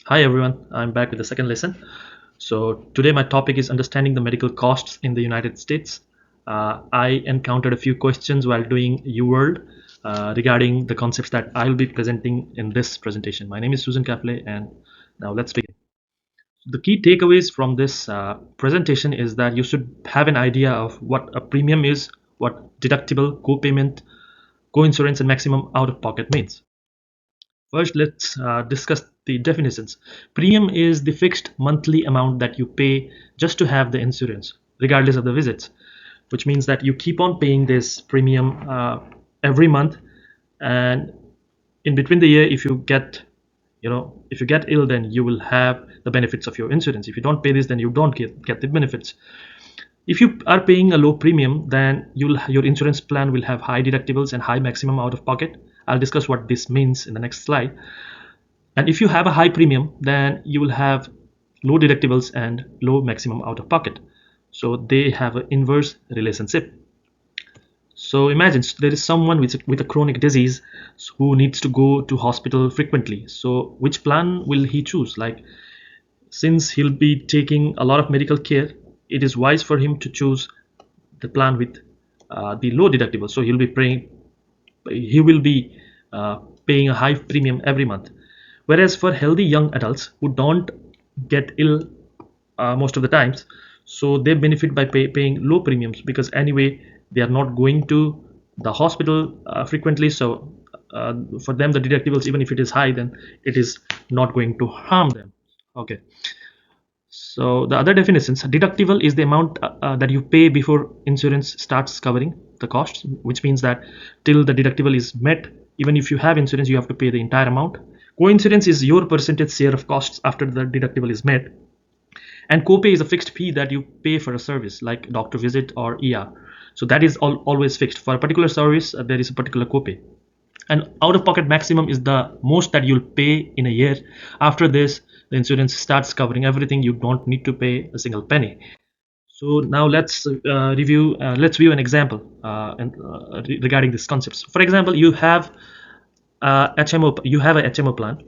Hi everyone, I'm back with the second lesson. So today my topic is understanding the medical costs in the United States. I encountered a few questions while doing UWorld regarding the concepts that I'll be presenting in this presentation. My name is Susan Capley, and now let's begin. The key takeaways from this presentation is that you should have an idea of what a premium is, what deductible, co-payment, co-insurance, and maximum out-of-pocket means. First, let's discuss the definitions. Premium is the fixed monthly amount that you pay just to have the insurance, regardless of the visits, which means that you keep on paying this premium every month, and in between the year, if you get ill, then you will have the benefits of your insurance. If you don't pay this, then you don't get the benefits. If you are paying a low premium, then your insurance plan will have high deductibles and high maximum out of pocket. I'll discuss what this means in the next slide. And if you have a high premium, then you will have low deductibles and low maximum out of pocket. So they have an inverse relationship. So imagine there is someone with a chronic disease who needs to go to hospital frequently. So which plan will he choose? Like, since he'll be taking a lot of medical care, it is wise for him to choose the plan with the low deductible. So he will be paying a high premium every month. Whereas for healthy young adults who don't get ill most of the times, so they benefit by paying low premiums, because anyway they are not going to the hospital frequently. So for them, the deductibles, even if it is high, then it is not going to harm them. Okay. So the other definitions: deductible is the amount that you pay before insurance starts covering the costs, which means that till the deductible is met, even if you have insurance, you have to pay the entire amount. Co-insurance is your percentage share of costs after the deductible is met. And copay is a fixed fee that you pay for a service like doctor visit or ER. So that is always fixed. For a particular service, there is a particular copay. And out-of-pocket maximum is the most that you'll pay in a year. After this, the insurance starts covering everything. You don't need to pay a single penny. So now let's view an example regarding these concepts. For example, you have a HMO plan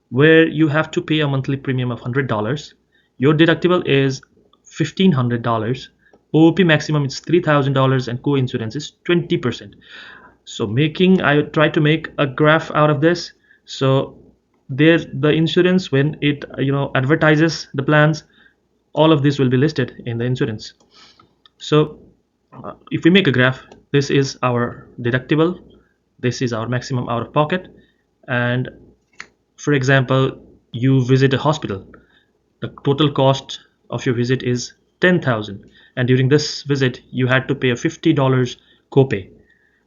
where you have to pay a monthly premium of $100. Your deductible is $1,500. OOP maximum is $3,000 and co-insurance is 20%. So I try to make a graph out of this. So there, the insurance, when it advertises the plans, all of this will be listed in the insurance. So if we make a graph, this is our deductible, this is our maximum out of pocket, and for example, you visit a hospital, the total cost of your visit is 10,000, and during this visit you had to pay a $50 copay.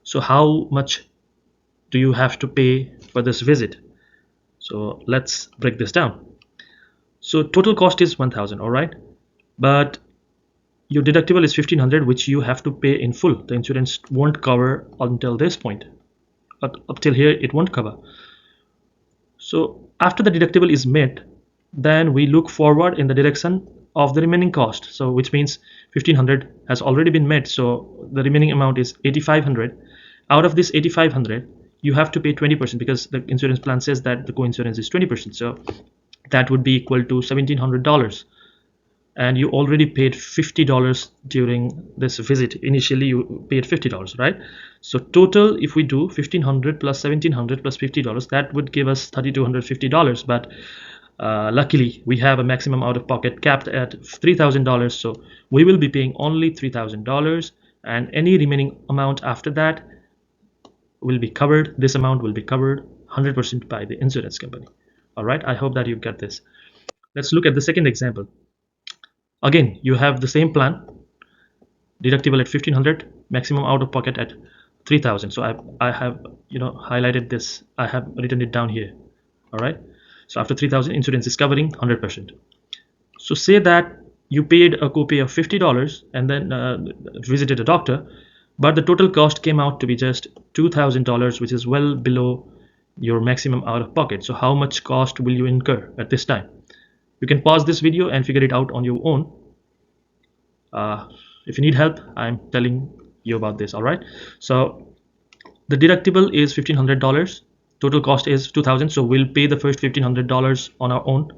So how much do you have to pay for this visit? So let's break this down. So total cost is 1,000, all right, but your deductible is 1,500, which you have to pay in full. The insurance won't cover until this point. Up till here, it won't cover. So after the deductible is met, then we look forward in the direction of the remaining cost. So which means 1,500 has already been met. So the remaining amount is 8,500. Out of this 8,500, you have to pay 20%, because the insurance plan says that the co-insurance is 20%. So that would be equal to $1,700. And you already paid $50 during this visit. Initially you paid $50, right? So total, if we do 1,500 plus 1,700 plus $50, that would give us $3,250. But luckily we have a maximum out of pocket capped at $3,000, so we will be paying only $3,000, and any remaining amount after that will be covered. This amount will be covered 100% by the insurance company. All right, I hope that you get this. Let's look at the second example. Again, you have the same plan, deductible at 1,500, maximum out of pocket at 3,000. So I have highlighted this, I have written it down here. All right, so after 3,000, insurance is covering 100%. So say that you paid a copay of $50 and then visited a doctor, but the total cost came out to be just $2,000, which is well below your maximum out of pocket. So how much cost will you incur at this time? You can pause this video and figure it out on your own. If you need help, I'm telling you about this. All right, so the deductible is $1,500, Total cost is 2,000, so we'll pay the first $1,500 on our own.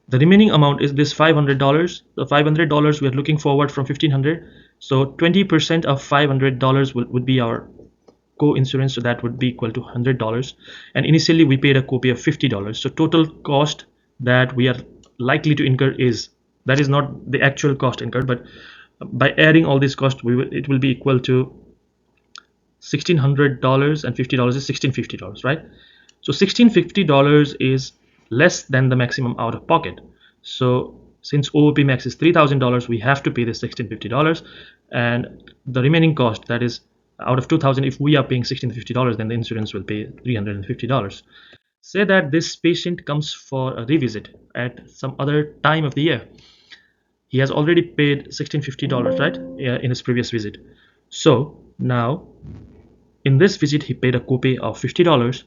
The remaining amount is this $500. The $500 we are looking forward from 1,500. So 20% of $500 would be our co-insurance, so that would be equal to $100. And initially we paid a copay of $50. So total cost that we are likely to incur is, that is not the actual cost incurred, but by adding all these costs, it will be equal to $1,600, and $50 is $1,650, right? So $1,650 is less than the maximum out of pocket. So since OOP max is $3,000, we have to pay this $1,650, and the remaining cost, that is out of 2,000, if we are paying $1,650, then the insurance will pay $350. Say that this patient comes for a revisit at some other time of the year. He has already paid $1,650, right, in his previous visit. So now in this visit he paid a copay of $50,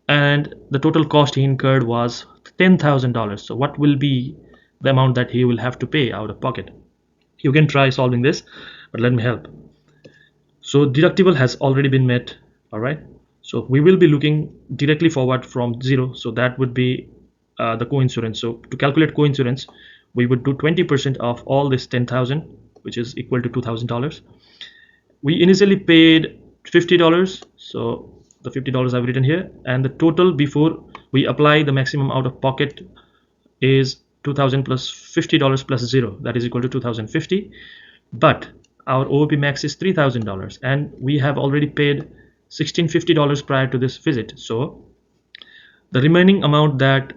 and the total cost he incurred was $10,000. So what will be the amount that he will have to pay out of pocket? You can try solving this, but let me help. So deductible has already been met, all right? So we will be looking directly forward from zero, so that would be the co-insurance. So to calculate co-insurance, we would do 20% of all this 10,000, which is equal to $2,000. We initially paid $50, so the $50 I've written here, and the total before we apply the maximum out of pocket is 2,000 plus $50 plus 0, that is equal to 2,050. But our OOP max is $3,000, and we have already paid $1,650 prior to this visit. So the remaining amount that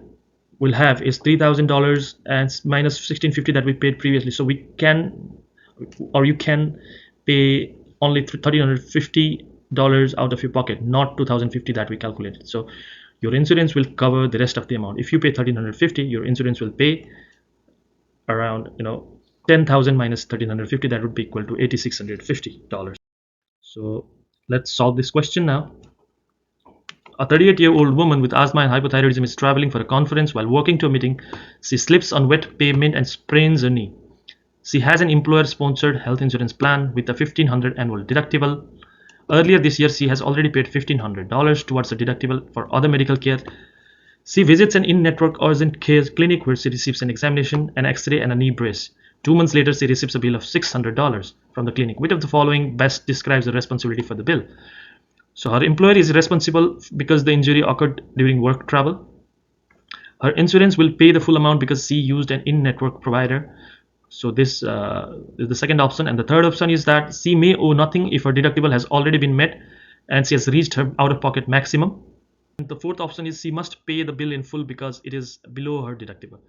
we'll have is $3,000 and minus $1,650 that we paid previously. So we can, or you can pay only $1,350 out of your pocket, not $2,050 that we calculated. So your insurance will cover the rest of the amount. If you pay $1,350, your insurance will pay around 10,000 minus 1,350, that would be equal to $8,650. So let's solve this question now. A 38-year-old woman with asthma and hypothyroidism is traveling for a conference. While walking to a meeting, she slips on wet pavement and sprains her knee. She has an employer-sponsored health insurance plan with a $1,500 annual deductible. Earlier this year, she has already paid $1,500 towards the deductible for other medical care. She visits an in-network urgent care clinic where she receives an examination, an X-ray, and a knee brace. 2 months later, she receives a bill of $600 from the clinic. Which of the following best describes the responsibility for the bill? So her employer is responsible because the injury occurred during work travel. Her insurance will pay the full amount because she used an in-network provider. So this is the second option. And the third option is that she may owe nothing if her deductible has already been met and she has reached her out-of-pocket maximum. And the fourth option is she must pay the bill in full because it is below her deductible.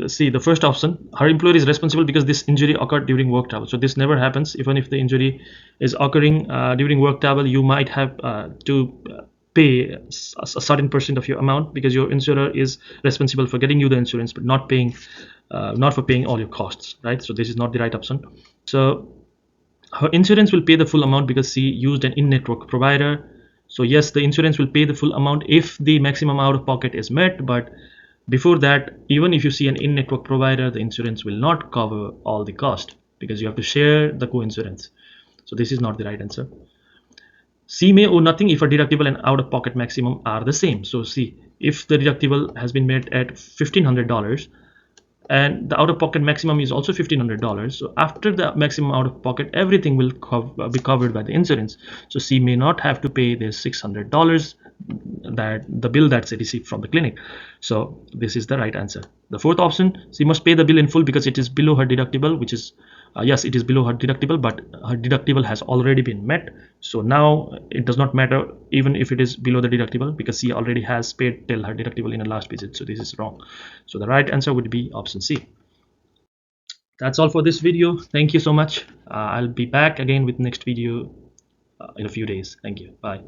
See, the first option, her employer is responsible because this injury occurred during work travel. So this never happens. Even if the injury is occurring during work travel, you might have to pay a certain percent of your amount because your insurer is responsible for getting you the insurance, but not for paying all your costs, right? So this is not the right option. So her insurance will pay the full amount because she used an in-network provider. So yes, the insurance will pay the full amount if the maximum out of pocket is met, but before that, even if you see an in-network provider, the insurance will not cover all the cost because you have to share the co-insurance. So this is not the right answer. She may owe nothing if her deductible and out-of-pocket maximum are the same. So see, if the deductible has been met at $1,500 and the out-of-pocket maximum is also $1,500, so after the maximum out-of-pocket, everything will be covered by the insurance. So she may not have to pay this $600 that the bill that she received from the clinic. So this is the right answer. The fourth option, she must pay the bill in full because it is below her deductible, which is yes, it is below her deductible, but her deductible has already been met. So now it does not matter even if it is below the deductible because she already has paid till her deductible in her last visit. So this is wrong. So the right answer would be option C. That's all for this video. Thank you so much. I'll be back again with next video in a few days. Thank you. Bye.